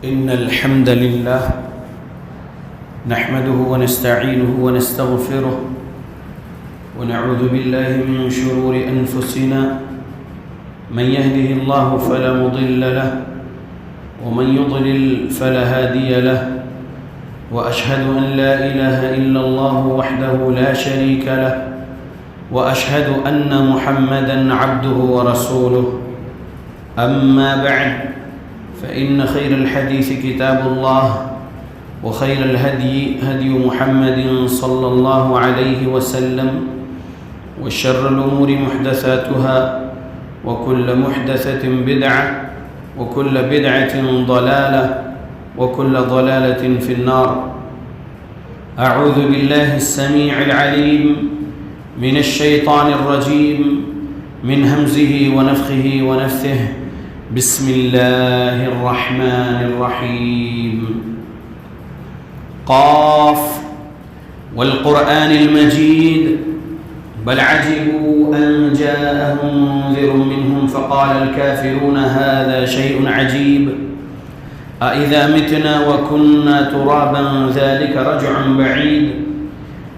إن الحمد لله نحمده ونستعينه ونستغفره ونعوذ بالله من شرور أنفسنا من يهده الله فلا مضل له ومن يضلل فلا هادي له وأشهد أن لا إله إلا الله وحده لا شريك له وأشهد أن محمدًا عبده ورسوله أما بعد فإن خير الحديث كتاب الله وخير الهدي هدي محمد صلى الله عليه وسلم وشر الأمور محدثاتها وكل محدثة بدعة وكل بدعة ضلالة وكل ضلالة في النار. أعوذ بالله السميع العليم من الشيطان الرجيم من همزه ونفخه ونفثه. بسم الله الرحمن الرحيم. قاف والقرآن المجيد بل عجبوا أن جاءهم منذر منهم فقال الكافرون هذا شيء عجيب أإذا متنا وكنا ترابا ذلك رجع بعيد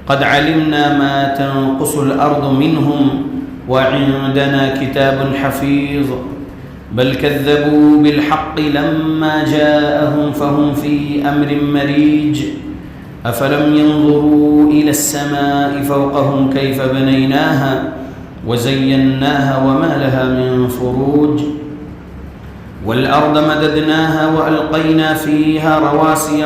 قد علمنا ما تنقص الأرض منهم وعندنا كتاب حفيظ بل كذبوا بالحق لما جاءهم فهم في أمر مريج أفلم ينظروا إلى السماء فوقهم كيف بنيناها وزيناها وما لها من فروج والأرض مددناها وألقينا فيها رواسي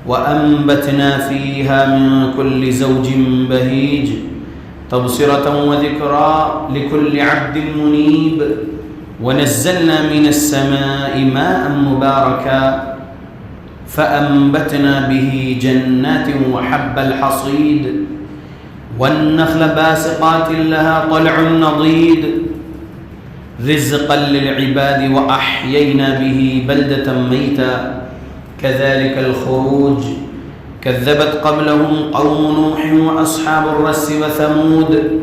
وأنبتنا فيها من كل زوج بهيج تبصرة وذكرى لكل عبد منيب ونزلنا من السماء ماء مباركا فأنبتنا به جنات وحب الحصيد والنخل باسقات لها طلع نضيد رزقا للعباد وأحيينا به بلدة ميتا كذلك الخروج كذبت قبلهم قوم نوح وأصحاب الرس وثمود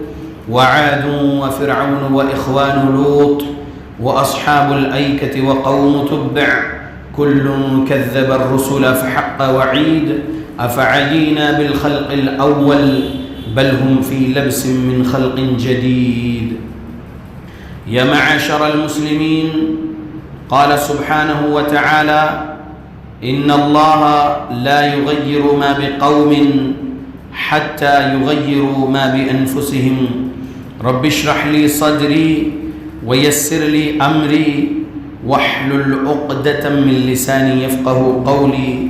وعاد وفرعون وإخوان لوط وأصحاب الأيكة وقوم تبع كل كذب الرسل فحق وعيد أفعينا بالخلق الأول بل هم في لبس من خلق جديد. يا معاشر المسلمين قال سبحانه وتعالى إن الله لا يغير ما بقوم حتى يغيروا ما بأنفسهم رب اشرح لي صدري ويسر لي أمري واحلل عقدة من لساني يفقه قولي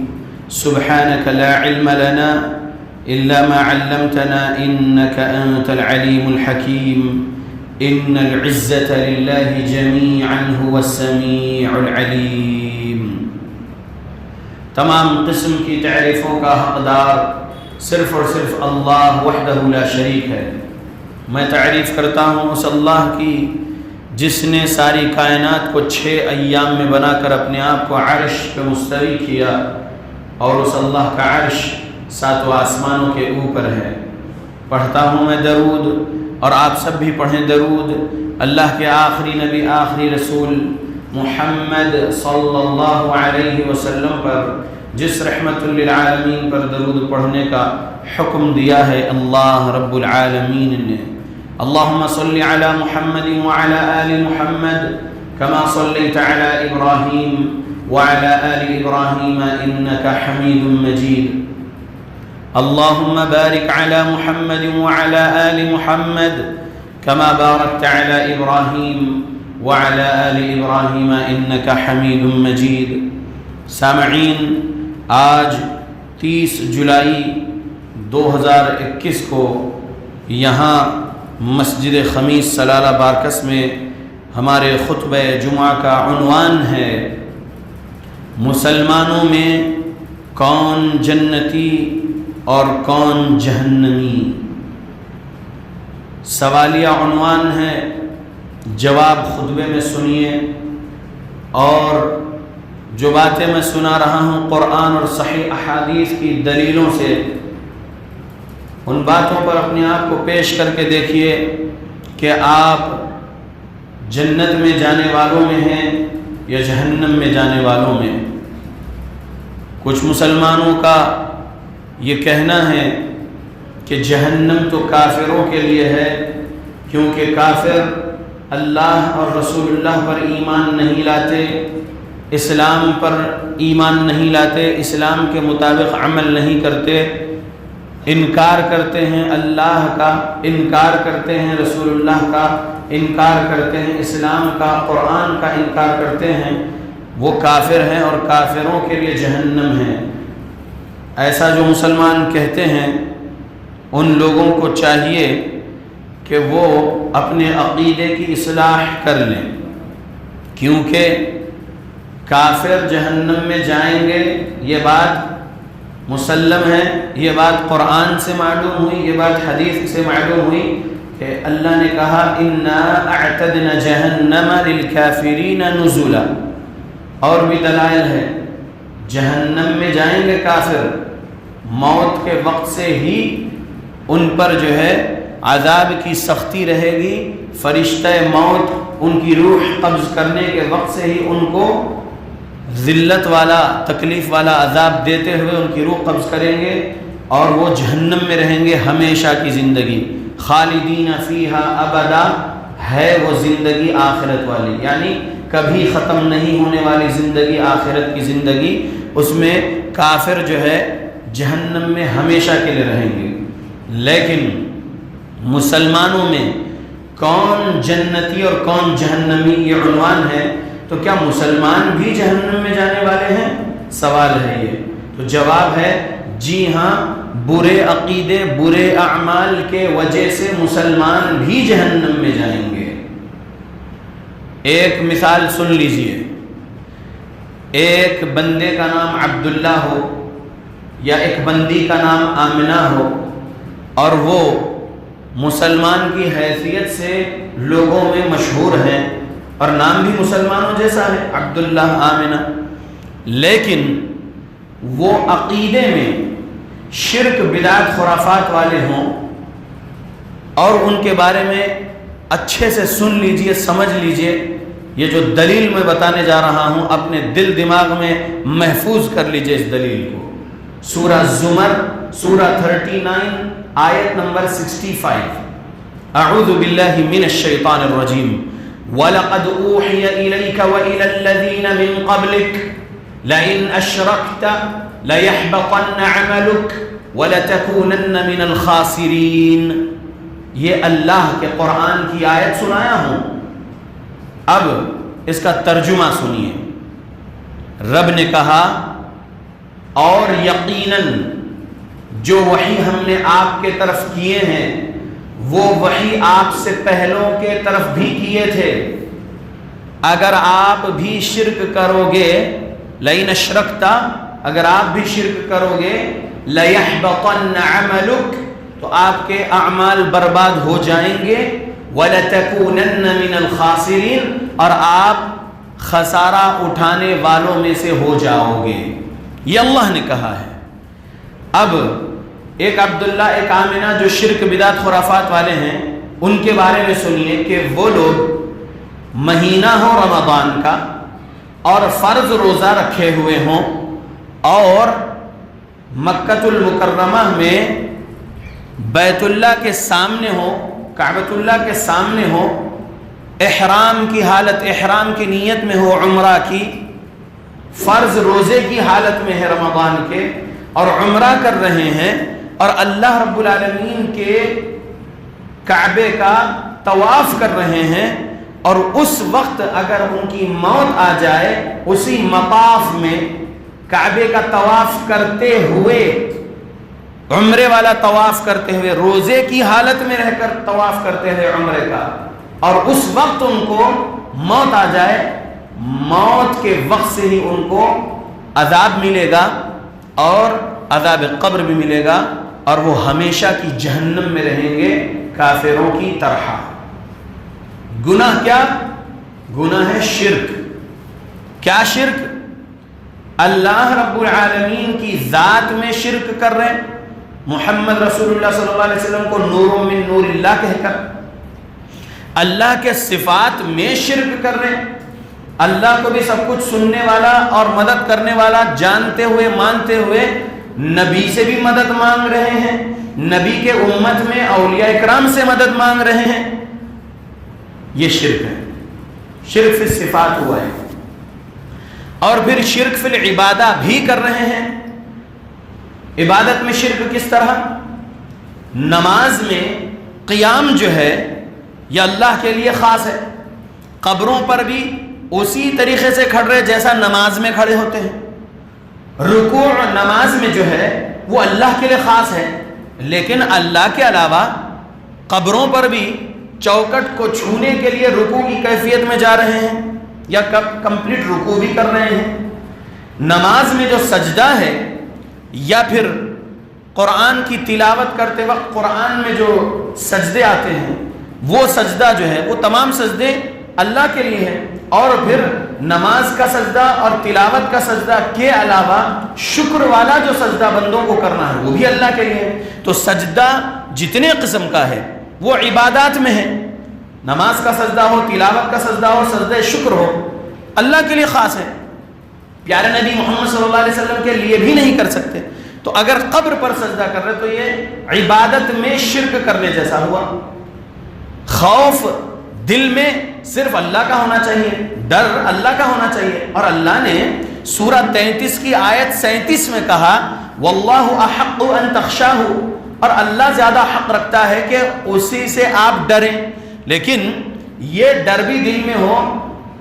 سبحانك لا علم لنا إلا ما علمتنا إنك أنت العليم الحكيم إن العزة لله جميعا هو السميع العليم. تمام قسم کی تعریفوں کا حقدار صرف اور صرف اللہ وحدہ لا شریک ہے. میں تعریف کرتا ہوں اس اللہ کی جس نے ساری کائنات کو 6 ایام میں بنا کر اپنے آپ کو عرش پہ مستوی کیا اور اس اللہ کا عرش 7 آسمانوں کے اوپر ہے. پڑھتا ہوں میں درود اور آپ سب بھی پڑھیں درود اللہ کے آخری نبی آخری رسول محمد صلی اللہ علیہ وسلم پر جس رحمت للعالمین پر درود پڑھنے کا حکم دیا ہے اللہ رب العالمین نے. اللہم صلی علی محمد وعلی آل محمد کما صلیت علی ابراہیم وعلی آل ابراہیم انکا حمید مجید. اللہم بارک علی محمد وعلی آل محمد کما بارکت علی ابراہیم وعلى آل إبراهيم إنك حميد مجيد. سامعین آج 30 جولائی 2021 کو یہاں مسجد خمیس سلالہ بارکس میں ہمارے خطبہ جمعہ کا عنوان ہے مسلمانوں میں کون جنتی اور کون جہنمی. سوالیہ عنوان ہے، جواب خطبے میں سنیے اور جو باتیں میں سنا رہا ہوں قرآن اور صحیح احادیث کی دلیلوں سے ان باتوں پر اپنے آپ کو پیش کر کے دیکھیے کہ آپ جنت میں جانے والوں میں ہیں یا جہنم میں جانے والوں میں۔ کچھ مسلمانوں کا یہ کہنا ہے کہ جہنم تو کافروں کے لیے ہے، کیونکہ کافر اللہ اور رسول اللہ پر ایمان نہیں لاتے، اسلام پر ایمان نہیں لاتے، اسلام کے مطابق عمل نہیں کرتے، انکار کرتے ہیں اللہ کا، انکار کرتے ہیں رسول اللہ کا، انکار کرتے ہیں اسلام کا، قرآن کا انکار کرتے ہیں، وہ کافر ہیں اور کافروں کے لیے جہنم ہے۔ ایسا جو مسلمان کہتے ہیں ان لوگوں کو چاہیے کہ وہ اپنے عقیدے کی اصلاح کر لیں، کیونکہ کافر جہنم میں جائیں گے یہ بات مسلم ہے، یہ بات قرآن سے معلوم ہوئی، یہ بات حدیث سے معلوم ہوئی کہ اللہ نے کہا اِنَّا أَعْتَدْنَا جَهَنَّمَ لِلْكَافِرِينَ نُزُلًا، اور بھی دلائل ہے۔ جہنم میں جائیں گے کافر، موت کے وقت سے ہی ان پر جو ہے عذاب کی سختی رہے گی، فرشتہ موت ان کی روح قبض کرنے کے وقت سے ہی ان کو ذلت والا، تکلیف والا عذاب دیتے ہوئے ان کی روح قبض کریں گے، اور وہ جہنم میں رہیں گے ہمیشہ کی زندگی، خالدین فیہا ابدا ہے وہ زندگی آخرت والی، یعنی کبھی ختم نہیں ہونے والی زندگی، آخرت کی زندگی، اس میں کافر جو ہے جہنم میں ہمیشہ کے لیے رہیں گے۔ لیکن مسلمانوں میں کون جنتی اور کون جہنمی یہ عنوان ہے، تو کیا مسلمان بھی جہنم میں جانے والے ہیں؟ سوال ہے یہ۔ تو جواب ہے جی ہاں، برے عقیدے، برے اعمال کے وجہ سے مسلمان بھی جہنم میں جائیں گے۔ ایک مثال سن لیجئے، ایک بندے کا نام عبداللہ ہو یا ایک بندی کا نام آمنہ ہو، اور وہ مسلمان کی حیثیت سے لوگوں میں مشہور ہیں اور نام بھی مسلمانوں جیسا ہے، عبداللہ، آمنہ، لیکن وہ عقیدے میں شرک، بدعت، خرافات والے ہوں، اور ان کے بارے میں اچھے سے سن لیجئے، سمجھ لیجئے، یہ جو دلیل میں بتانے جا رہا ہوں اپنے دل دماغ میں محفوظ کر لیجئے اس دلیل کو۔ سورہ زمر، سورہ 39، آیت نمبر 65، اعوذ باللہ من الشیطان الرجیم، وَلَقَدْ أُوحِيَ إِلَيْكَ وَإِلَى الَّذِينَ مِن قَبْلِكَ لَئِنْ أَشْرَكْتَ لَيَحْبَطَنَّ عَمَلُكَ وَلَتَكُونَنَّ مِنَ الْخَاسِرِينَ۔ یہ اللہ کے قرآن کی آیت سنایا ہوں، اب اس کا ترجمہ سنیے۔ رب نے کہا اور یقیناً جو وحی ہم نے آپ کے طرف کیے ہیں وہ وحی آپ سے پہلوں کے طرف بھی کیے تھے، اگر آپ بھی شرک کرو گے، لئن اشرکت، اگر آپ بھی شرک کرو گے، لیحبطن عملک، تو آپ کے اعمال برباد ہو جائیں گے، وَلَتَكُونَنَّ مِنَ الْخَاسِرِينَ، اور آپ خسارہ اٹھانے والوں میں سے ہو جاؤ گے۔ یہ اللہ نے کہا ہے۔ اب ایک عبداللہ، ایک آمنہ جو شرک، بدعت، خرافات والے ہیں، ان کے بارے میں سنیے کہ وہ لوگ مہینہ ہو رمضان کا اور فرض روزہ رکھے ہوئے ہوں، اور مکہ المکرمہ میں بیت اللہ کے سامنے ہو، کعبۃ اللہ کے سامنے ہو، احرام کی حالت، احرام کی نیت میں ہو، عمرہ کی، فرض روزے کی حالت میں ہے رمضان کے، اور عمرہ کر رہے ہیں، اور اللہ رب العالمین کے کعبے کا طواف کر رہے ہیں، اور اس وقت اگر ان کی موت آ جائے، اسی مطاف میں کعبے کا طواف کرتے ہوئے، عمرے والا طواف کرتے ہوئے، روزے کی حالت میں رہ کر طواف کرتے ہوئے عمرے کا، اور اس وقت ان کو موت آ جائے، موت کے وقت سے ہی ان کو عذاب ملے گا، اور عذاب قبر بھی ملے گا، اور وہ ہمیشہ کی جہنم میں رہیں گے کافروں کی طرح۔ گناہ کیا؟ گناہ ہے شرک۔ کیا شرک؟ اللہ رب العالمین کی ذات میں شرک کر رہے ہیں، محمد رسول اللہ صلی اللہ علیہ وسلم کو نور من نور اللہ کہہ کر، اللہ کے صفات میں شرک کر رہے ہیں، اللہ کو بھی سب کچھ سننے والا اور مدد کرنے والا جانتے ہوئے مانتے ہوئے نبی سے بھی مدد مانگ رہے ہیں، نبی کے امت میں اولیاء اکرام سے مدد مانگ رہے ہیں، یہ شرک ہے، شرک فی الصفات ہوا ہے۔ اور پھر شرک فی العبادہ بھی کر رہے ہیں۔ عبادت میں شرک کس طرح؟ نماز میں قیام جو ہے یہ اللہ کے لیے خاص ہے، قبروں پر بھی اسی طریقے سے کھڑ رہے جیسا نماز میں کھڑے ہوتے ہیں۔ رکوع نماز میں جو ہے وہ اللہ کے لیے خاص ہے، لیکن اللہ کے علاوہ قبروں پر بھی چوکٹ کو چھونے کے لیے رکوع کی کیفیت میں جا رہے ہیں یا کمپلیٹ رکوع بھی کر رہے ہیں۔ نماز میں جو سجدہ ہے یا پھر قرآن کی تلاوت کرتے وقت قرآن میں جو سجدے آتے ہیں وہ سجدہ جو ہے وہ تمام سجدے اللہ کے لیے ہیں، اور پھر نماز کا سجدہ اور تلاوت کا سجدہ کے علاوہ شکر والا جو سجدہ بندوں کو کرنا ہے وہ بھی اللہ کے لیے ہے۔ تو سجدہ جتنے قسم کا ہے وہ عبادات میں ہے، نماز کا سجدہ ہو، تلاوت کا سجدہ ہو، سجدہ شکر ہو، اللہ کے لیے خاص ہے، پیارے نبی محمد صلی اللہ علیہ وسلم کے لیے بھی نہیں کر سکتے۔ تو اگر قبر پر سجدہ کر رہے تو یہ عبادت میں شرک کرنے جیسا ہوا۔ خوف دل میں صرف اللہ کا ہونا چاہیے، ڈر اللہ کا ہونا چاہیے، اور اللہ نے سورہ 33 کی آیت 37 میں کہا واللہ احق ان تخشاہ، اور اللہ زیادہ حق رکھتا ہے کہ اسی سے آپ ڈریں۔ لیکن یہ ڈر بھی دل میں ہو،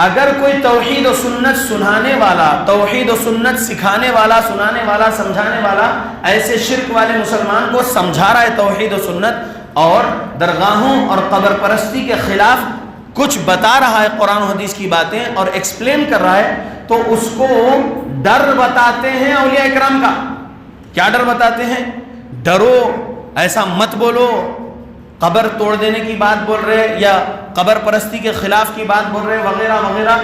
اگر کوئی توحید و سنت سنانے والا، توحید و سنت سکھانے والا، سنانے والا، سمجھانے والا ایسے شرک والے مسلمان کو سمجھا رہا ہے توحید و سنت اور درگاہوں اور قبر پرستی کے خلاف کچھ بتا رہا ہے قرآن و حدیث کی باتیں اور ایکسپلین کر رہا ہے، تو اس کو ڈر بتاتے ہیں اولیاء اکرام کا۔ کیا ڈر بتاتے ہیں؟ ڈرو، ایسا مت بولو، قبر توڑ دینے کی بات بول رہے یا قبر پرستی کے خلاف کی بات بول رہے وغیرہ وغیرہ،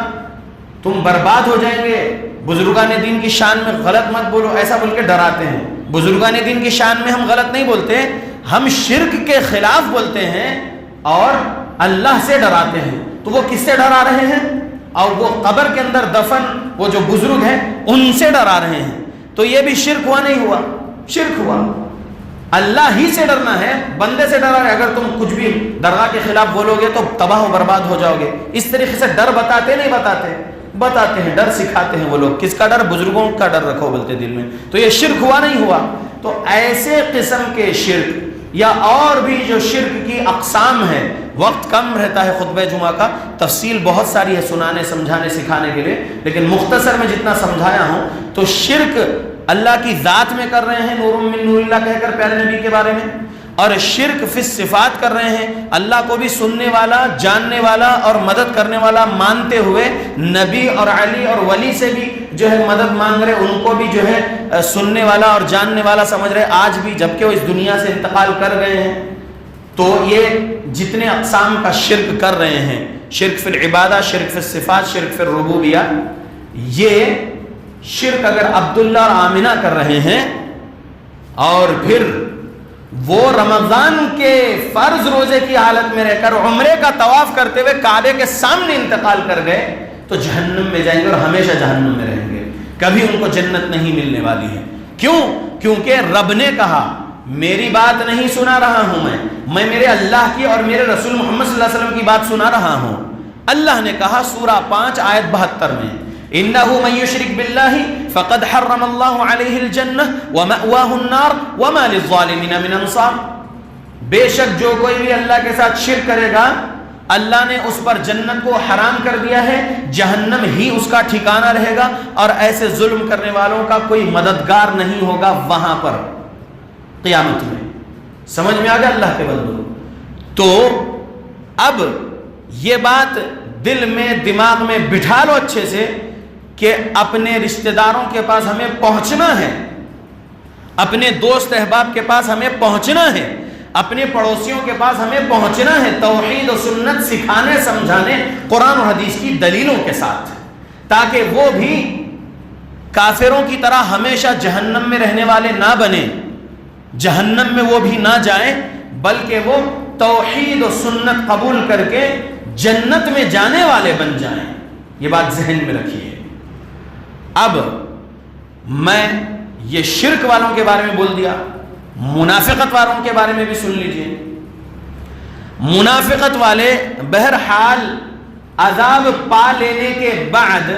تم برباد ہو جائیں گے، بزرگان دین کی شان میں غلط مت بولو، ایسا بول کے ڈراتے ہیں۔ بزرگان دین کی شان میں ہم غلط نہیں بولتے، ہم شرک کے خلاف بولتے ہیں اور اللہ سے ڈراتے ہیں۔ تو وہ کس سے ڈرا رہے ہیں؟ اور وہ قبر کے اندر دفن وہ جو بزرگ ہیں ان سے ڈرا رہے ہیں۔ تو یہ بھی شرک ہوا نہیں ہوا؟ شرک ہوا۔ اللہ ہی سے ڈرنا ہے، بندے سے ڈرا ہے۔ اگر تم کچھ بھی درگاہ کے خلاف بولو گے تو تباہ و برباد ہو جاؤ گے۔ اس طریقے سے ڈر بتاتے نہیں بتاتے ہیں، ڈر سکھاتے ہیں وہ لوگ۔ کس کا ڈر؟ بزرگوں کا ڈر رکھو بولتے دل میں۔ تو یہ شرک ہوا نہیں ہوا؟ تو ایسے قسم کے شرک یا اور بھی جو شرک کی اقسام ہے، وقت کم رہتا ہے خطبہ جمعہ کا، تفصیل بہت ساری ہے سنانے، سمجھانے، سکھانے کے لیے، لیکن مختصر میں جتنا سمجھایا ہوں تو شرک اللہ کی ذات میں کر رہے ہیں، نور من نور اللہ کہہ کر پیارے نبی کے بارے میں، اور شرک فی الصفات کر رہے ہیں، اللہ کو بھی سننے والا، جاننے والا اور مدد کرنے والا مانتے ہوئے نبی اور علی اور ولی سے بھی جو ہے مدد مانگ رہے، ان کو بھی جو ہے سننے والا اور جاننے والا سمجھ رہے آج بھی، جبکہ وہ اس دنیا سے انتقال کر گئے ہیں۔ تو یہ جتنے اقسام کا شرک کر رہے ہیں، شرک فی العبادہ، شرک فی الصفات، شرک فی الربوبیہ، یہ شرک اگر عبداللہ اور آمنہ کر رہے ہیں اور پھر وہ رمضان کے فرض روزے کی حالت میں رہ کر عمرے کا طواف کرتے ہوئے کعبے کے سامنے انتقال کر گئے تو جہنم میں جائیں گے اور ہمیشہ جہنم میں رہیں گے، کبھی ان کو جنت نہیں ملنے والی ہے۔ کیوں؟ کیونکہ رب نے کہا میری بات نہیں سنا رہا ہوں میں میرے اللہ کی اور میرے رسول محمد صلی اللہ علیہ وسلم کی بات سنا رہا ہوں۔ اللہ نے کہا سورہ 5 آیت 72 میں إِنَّهُ مَن يُشْرِكْ بِاللَّهِ فَقَدْ حَرَّمَ اللَّهُ عَلَيْهِ الْجَنَّةَ وَمَأْوَاهُ النَّارُ وَمَا لِلظَّالِمِينَ مِنْ أَنصَارٍ، بے شک جو کوئی بھی اللہ کے ساتھ شرک کرے گا اللہ نے اس پر جنت کو حرام کر دیا ہے، جہنم ہی اس کا ٹھکانہ رہے گا، اور ایسے ظلم کرنے والوں کا کوئی مددگار نہیں ہوگا وہاں پر قیامت میں۔ سمجھ میں آ گیا اللہ کے بندو؟ تو اب یہ بات دل میں دماغ میں بٹھا لو اچھے سے کہ اپنے رشتہ داروں کے پاس ہمیں پہنچنا ہے، اپنے دوست احباب کے پاس ہمیں پہنچنا ہے، اپنے پڑوسیوں کے پاس ہمیں پہنچنا ہے توحید و سنت سکھانے، سمجھانے، قرآن و حدیث کی دلیلوں کے ساتھ، تاکہ وہ بھی کافروں کی طرح ہمیشہ جہنم میں رہنے والے نہ بنیں، جہنم میں وہ بھی نہ جائیں، بلکہ وہ توحید و سنت قبول کر کے جنت میں جانے والے بن جائیں۔ یہ بات ذہن میں رکھیے۔ اب میں یہ شرک والوں کے بارے میں بول دیا، منافقت والوں کے بارے میں بھی سن لیجئے۔ منافقت والے بہرحال عذاب پا لینے کے بعد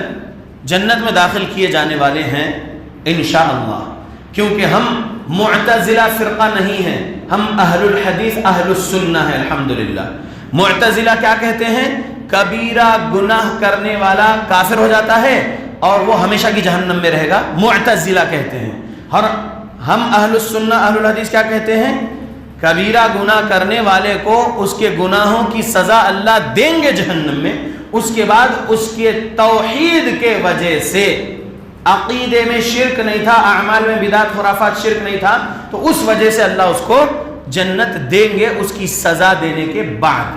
جنت میں داخل کیے جانے والے ہیں انشاءاللہ، کیونکہ ہم معتزلہ فرقہ نہیں ہیں، ہم اہل الحدیث اہل السنہ ہیں الحمدللہ۔ معتزلہ کیا کہتے ہیں؟ کبیرہ گناہ کرنے والا کافر ہو جاتا ہے اور وہ ہمیشہ کی جہنم میں رہے گا، معتزلہ کہتے ہیں۔ اور ہم اہل السنہ اہل الحدیث کیا کہتے ہیں؟ کبیرہ گناہ کرنے والے کو اس کے گناہوں کی سزا اللہ دیں گے جہنم میں، اس کے بعد اس کے توحید کے وجہ سے، عقیدے میں شرک نہیں تھا، اعمال میں بدعت خرافات شرک نہیں تھا، تو اس وجہ سے اللہ اس کو جنت دیں گے اس کی سزا دینے کے بعد۔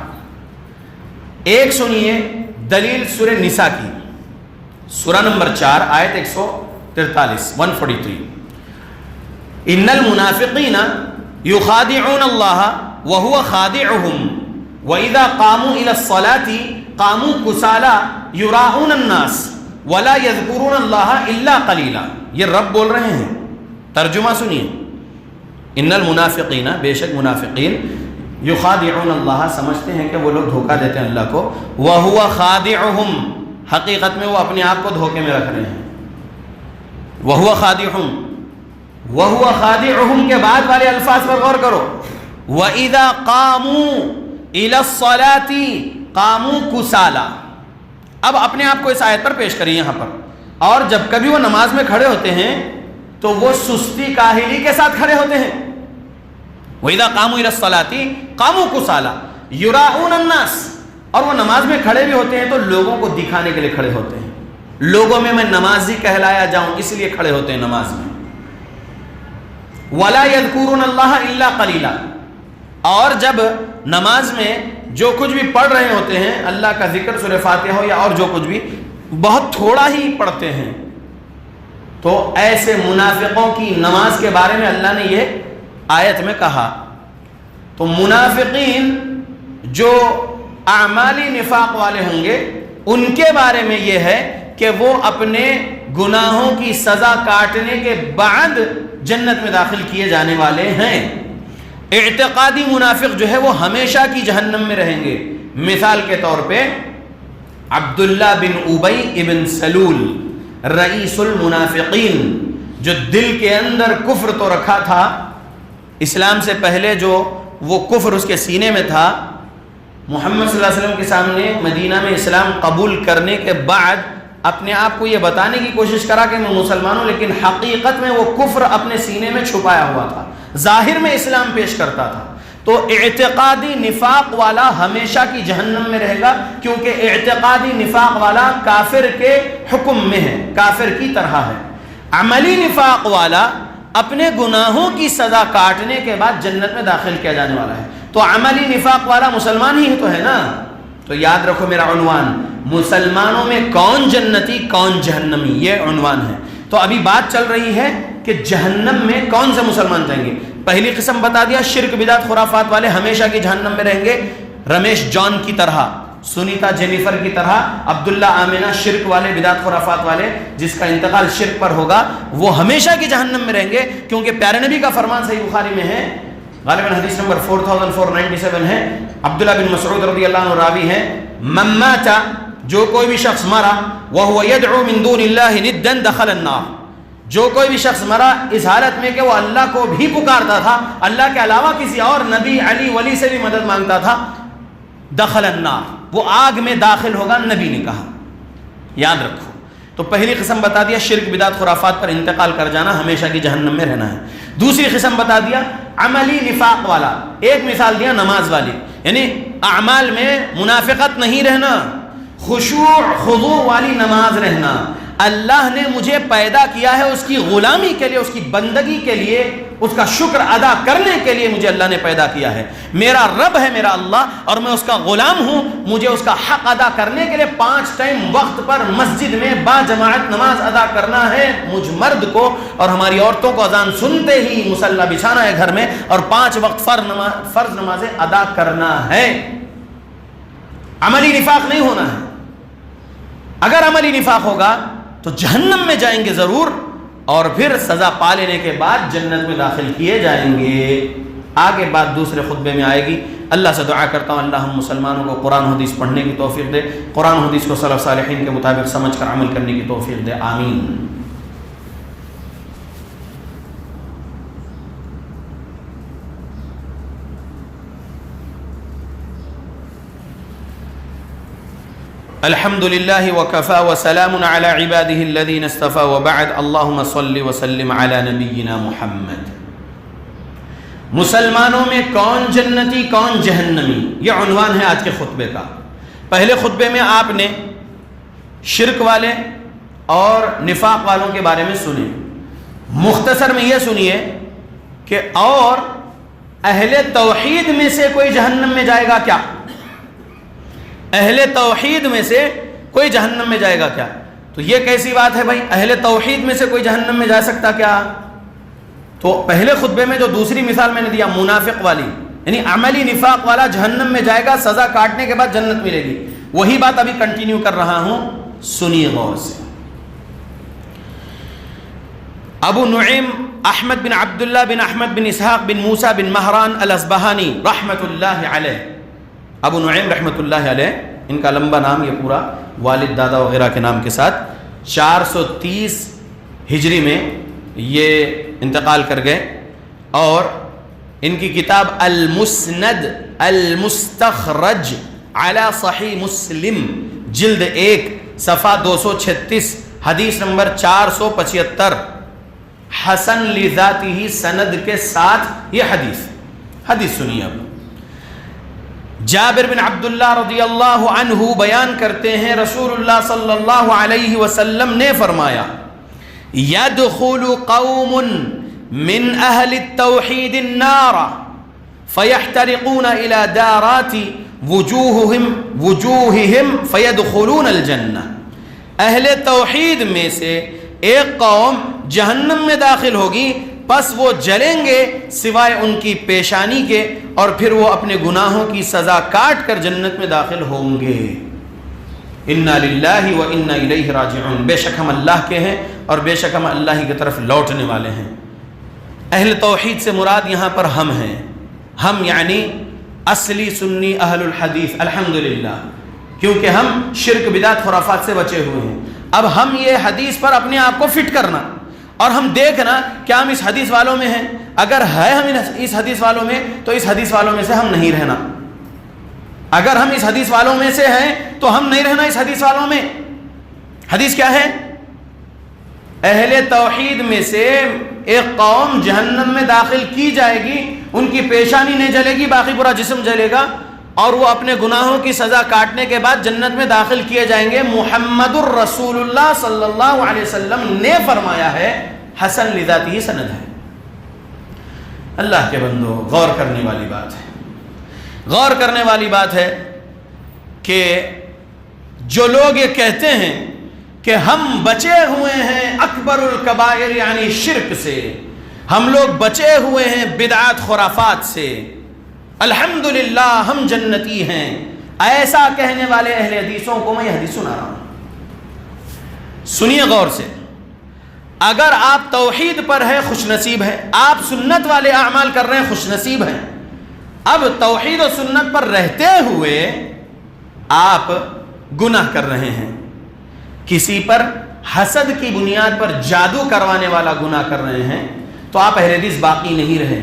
ایک سنیے دلیل سورہ نساء کی، سورہ نمبر 4 آیت 143 143۔ ان المنافقین یخادعون اللہ وهو خادعهم واذا قاموا الى الصلاة قاموا كسالى يراؤون الناس ولا يذكرون اللہ الا قلیلا۔ یہ رب بول رہے ہیں، ترجمہ سنیے۔ ان المنافقین، بے شک منافقین، یخادعون اللہ، سمجھتے ہیں کہ وہ لوگ دھوکہ دیتے ہیں اللہ کو، وهو خادعهم، حقیقت میں وہ اپنے آپ کو دھوکے میں رکھ رہے ہیں۔ وهو خادعهم، وهو خادعهم کے بعد والے الفاظ پر غور کرو۔ وَإِذَا قَامُوا إِلَى الصَّلَاةِ قَامُوا كُسَالَى۔ اب اپنے آپ کو اس آیت پر پیش کریے یہاں پر، اور جب کبھی وہ نماز میں کھڑے ہوتے ہیں تو وہ سستی کاہلی کے ساتھ کھڑے ہوتے ہیں۔ وَإِذَا قَامُوا إِلَى الصَّلَاةِ قَامُوا كُسَالَى يُرَاؤُونَ النَّاسَ، اور وہ نماز میں کھڑے بھی ہوتے ہیں تو لوگوں کو دکھانے کے لیے کھڑے ہوتے ہیں، لوگوں میں نمازی کہلایا جاؤں اس لیے کھڑے ہوتے ہیں نماز میں۔ وَلَا يَذْكُرُونَ اللَّهَ إِلَّا قَلِيلًا، اور جب نماز میں جو کچھ بھی پڑھ رہے ہوتے ہیں اللہ کا ذکر، سورہ فاتحہ ہو یا اور جو کچھ بھی، بہت تھوڑا ہی پڑھتے ہیں۔ تو ایسے منافقوں کی نماز کے بارے میں اللہ نے یہ آیت میں کہا۔ تو منافقین جو اعمالی نفاق والے ہوں گے ان کے بارے میں یہ ہے کہ وہ اپنے گناہوں کی سزا کاٹنے کے بعد جنت میں داخل کیے جانے والے ہیں۔ اعتقادی منافق جو ہے وہ ہمیشہ کی جہنم میں رہیں گے۔ مثال کے طور پہ عبداللہ بن ابی ابن سلول، رئیس المنافقین، جو دل کے اندر کفر تو رکھا تھا، اسلام سے پہلے جو وہ کفر اس کے سینے میں تھا، محمد صلی اللہ علیہ وسلم کے سامنے مدینہ میں اسلام قبول کرنے کے بعد اپنے آپ کو یہ بتانے کی کوشش کرا کہ میں مسلمان ہوں، لیکن حقیقت میں وہ کفر اپنے سینے میں چھپایا ہوا تھا، ظاہر میں اسلام پیش کرتا تھا۔ تو اعتقادی نفاق والا ہمیشہ کی جہنم میں رہے گا، کیونکہ اعتقادی نفاق والا کافر کے حکم میں ہے، کافر کی طرح ہے۔ عملی نفاق والا اپنے گناہوں کی سزا کاٹنے کے بعد جنت میں داخل کیا جانے والا ہے۔ تو عملی نفاق والا مسلمان ہی تو ہے نا۔ تو یاد رکھو میرا عنوان، مسلمانوں میں کون جنتی کون جہنمی، یہ عنوان ہے۔ تو ابھی بات چل رہی ہے کہ جہنم میں کون سے مسلمان جائیں گے۔ پہلی قسم بتا دیا، شرک بدعت خرافات والے ہمیشہ کی جہنم میں رہیں گے، رمیش جان کی طرح، سنیتا جینیفر کی طرح، عبداللہ آمینہ شرک والے بدعت خرافات والے جس کا انتقال شرک پر ہوگا، وہ ہمیشہ کی جہنم میں رہیں گے، کیونکہ پیارے نبی کا فرمان صحیح بخاری میں ہے، غالباً حدیث نمبر 4497 ہے، عبداللہ بن مسعود رضی اللہ عنہ راوی ہے، من مات، جو کوئی بھی شخص مرا، وهو يدعو من دون الله ندا دخل النار، جو کوئی بھی شخص مرا اس حالت میں کہ وہ اللہ کو بھی پکارتا تھا، اللہ کے علاوہ کسی اور نبی علی ولی سے بھی مدد مانگتا تھا، دخل النار، وہ آگ میں داخل ہوگا، نبی نے کہا، یاد رکھو۔ تو پہلی قسم بتا دیا، شرک بدعت خرافات پر انتقال کر جانا، ہمیشہ کی جہنم میں رہنا ہے۔ دوسری قسم بتا دیا، عملی نفاق والا، ایک مثال دیا نماز والی، یعنی اعمال میں منافقت نہیں رہنا، خشوع خضوع والی نماز رہنا۔ اللہ نے مجھے پیدا کیا ہے اس کی غلامی کے لیے، اس کی بندگی کے لیے، اس کا شکر ادا کرنے کے لیے مجھے اللہ نے پیدا کیا ہے، میرا رب ہے میرا اللہ، اور میں اس کا غلام ہوں، مجھے اس کا حق ادا کرنے کے لیے 5 ٹائم وقت پر مسجد میں با جماعت نماز ادا کرنا ہے مجھ مرد کو، اور ہماری عورتوں کو اذان سنتے ہی مصلی بچھانا ہے گھر میں، اور 5 وقت فرض نمازیں ادا کرنا ہے۔ عملی نفاق نہیں ہونا ہے۔ اگر عملی نفاق ہوگا تو جہنم میں جائیں گے ضرور، اور پھر سزا پا لینے کے بعد جنت میں داخل کیے جائیں گے۔ آگے بات دوسرے خطبے میں آئے گی۔ اللہ سے دعا کرتا ہوں اللہ ہم مسلمانوں کو قرآن و حدیث پڑھنے کی توفیق دے، قرآن و حدیث کو سلف صالحین کے مطابق سمجھ کر عمل کرنے کی توفیق دے، آمین۔ الحمد للہ وکفى وسلام علی عبادہ الذین اصطفى وبعد اللہم صل وسلم علی نبینا محمد۔ مسلمانوں میں کون جنتی کون جہنمی، یہ عنوان ہے آج کے خطبے کا۔ پہلے خطبے میں آپ نے شرک والے اور نفاق والوں کے بارے میں سنے، مختصر میں یہ سنیے کہ اور اہل توحید میں سے کوئی جہنم میں جائے گا کیا؟ اہل توحید میں سے کوئی جہنم میں جائے گا کیا؟ تو یہ کیسی بات ہے بھائی، اہل توحید میں سے کوئی جہنم میں جا سکتا کیا؟ تو پہلے خطبے میں جو دوسری مثال میں نے دیا منافق والی، یعنی عملی نفاق والا جہنم میں جائے گا، سزا کاٹنے کے بعد جنت ملے گی، وہی بات ابھی کنٹینیو کر رہا ہوں، سنیے غور سے۔ ابو نعیم احمد بن عبداللہ بن احمد بن اسحاق بن موسیٰ بن مہران الاصبہانی رحمۃ اللہ علیہ، ابو نعیم رحمۃ اللہ علیہ، ان کا لمبا نام یہ پورا والد دادا وغیرہ کے نام کے ساتھ 430 ہجری میں یہ انتقال کر گئے، اور ان کی کتاب المسند المستخرج علی صحیح مسلم جلد 1 صفحہ 236 حدیث نمبر 475 حسن لذاتہ سند کے ساتھ یہ حدیث سنیے۔ اب جابر بن عبداللہ رضی اللہ عنہ بیان کرتے ہیں رسول اللہ صلی اللہ علیہ وسلم نے فرمایا يدخل قوم من اہل التوحید النار فيحترقون الى دارات وجوہہم فيدخلون الجنہ۔ اہل توحید میں سے ایک قوم جہنم میں داخل ہوگی، پس وہ جلیں گے سوائے ان کی پیشانی کے، اور پھر وہ اپنے گناہوں کی سزا کاٹ کر جنت میں داخل ہوں گے۔ انا للہ و انا الیہ راجعون، بے شک ہم اللہ کے ہیں اور بے شک ہم اللہ ہی کی طرف لوٹنے والے ہیں۔ اہل توحید سے مراد یہاں پر ہم ہیں، ہم یعنی اصلی سنی اہل الحدیث الحمدللہ، کیونکہ ہم شرک بدعت خرافات سے بچے ہوئے ہیں۔ اب ہم یہ حدیث پر اپنے آپ کو فٹ کرنا اور ہم دیکھنا کیا ہم اس حدیث والوں میں ہیں، اگر ہے ہم اس حدیث والوں میں تو اس حدیث والوں میں سے ہم نہیں رہنا، اگر ہم اس حدیث والوں میں سے ہیں تو ہم نہیں رہنا اس حدیث والوں میں۔ حدیث کیا ہے؟ اہل توحید میں سے ایک قوم جہنم میں داخل کی جائے گی، ان کی پیشانی نہیں جلے گی، باقی پورا جسم جلے گا، اور وہ اپنے گناہوں کی سزا کاٹنے کے بعد جنت میں داخل کیے جائیں گے۔ محمد الرسول اللہ صلی اللہ علیہ وسلم نے فرمایا ہے، حسن لذاتہ سند ہے۔ اللہ کے بندو، غور کرنے والی بات ہے، غور کرنے والی بات ہے کہ جو لوگ یہ کہتے ہیں کہ ہم بچے ہوئے ہیں اکبر الکبائر یعنی شرک سے، ہم لوگ بچے ہوئے ہیں بدعات خرافات سے، الحمدللہ ہم جنتی ہیں، ایسا کہنے والے اہل حدیثوں کو میں یہ حدیث سنا رہا ہوں۔ سنیے غور سے، اگر آپ توحید پر ہیں خوش نصیب ہیں، آپ سنت والے اعمال کر رہے ہیں خوش نصیب ہیں۔ اب توحید و سنت پر رہتے ہوئے آپ گناہ کر رہے ہیں، کسی پر حسد کی بنیاد پر جادو کروانے والا گناہ کر رہے ہیں، تو آپ اہل حدیث باقی نہیں رہے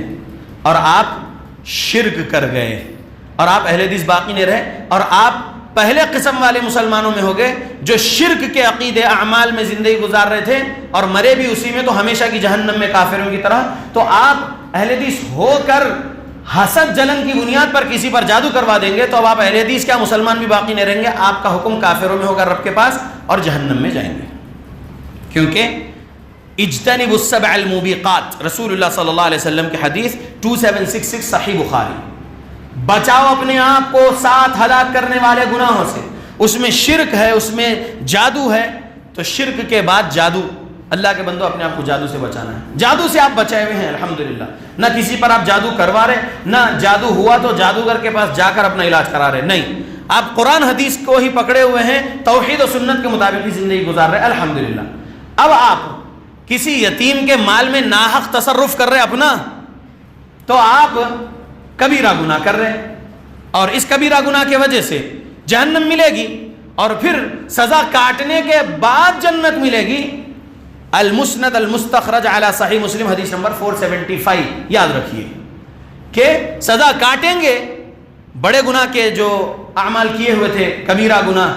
اور آپ شرک کر گئے، اور آپ اہل حدیث باقی نہیں رہے اور آپ پہلے قسم والے مسلمانوں میں ہو گئے جو شرک کے عقیدے اعمال میں زندگی گزار رہے تھے اور مرے بھی اسی میں، تو ہمیشہ کی جہنم میں کافروں کی طرح۔ تو آپ اہل حدیث ہو کر حسد جلن کی بنیاد پر کسی پر جادو کروا دیں گے، تو اب آپ اہل حدیث کیا مسلمان بھی باقی نہیں رہیں گے، آپ کا حکم کافروں میں ہوگا رب کے پاس اور جہنم میں جائیں گے۔ کیونکہ اجتنبوا السبع الموبقات، رسول اللہ صلی اللہ علیہ وسلم کی حدیث 2766 صحیح بخاری، بچاؤ اپنے آپ کو 7 ہلاک کرنے والے گناہوں سے۔ اس میں شرک ہے، اس میں جادو ہے، تو شرک کے بعد جادو، اللہ کے بندو اپنے آپ کو جادو سے بچانا ہے۔ جادو سے آپ بچے ہوئے ہیں الحمدللہ، نہ کسی پر آپ جادو کروا رہے، نہ جادو ہوا تو جادوگر کے پاس جا کر اپنا علاج کرا رہے، نہیں، آپ قرآن حدیث کو ہی پکڑے ہوئے ہیں، توحید و سنت کے مطابق ہی زندگی گزار رہے ہیں، الحمدللہ۔ اب آپ کسی یتیم کے مال میں ناحق تصرف کر رہے اپنا، تو آپ کبیرہ گناہ کر رہے ہیں، اور اس کبیرہ گناہ کی وجہ سے جہنم ملے گی، اور پھر سزا کاٹنے کے بعد جنت ملے گی۔ المسند المستخرج علی صحیح مسلم حدیث نمبر 475، یاد رکھیے کہ سزا کاٹیں گے بڑے گناہ کے جو اعمال کیے ہوئے تھے، کبیرہ گناہ،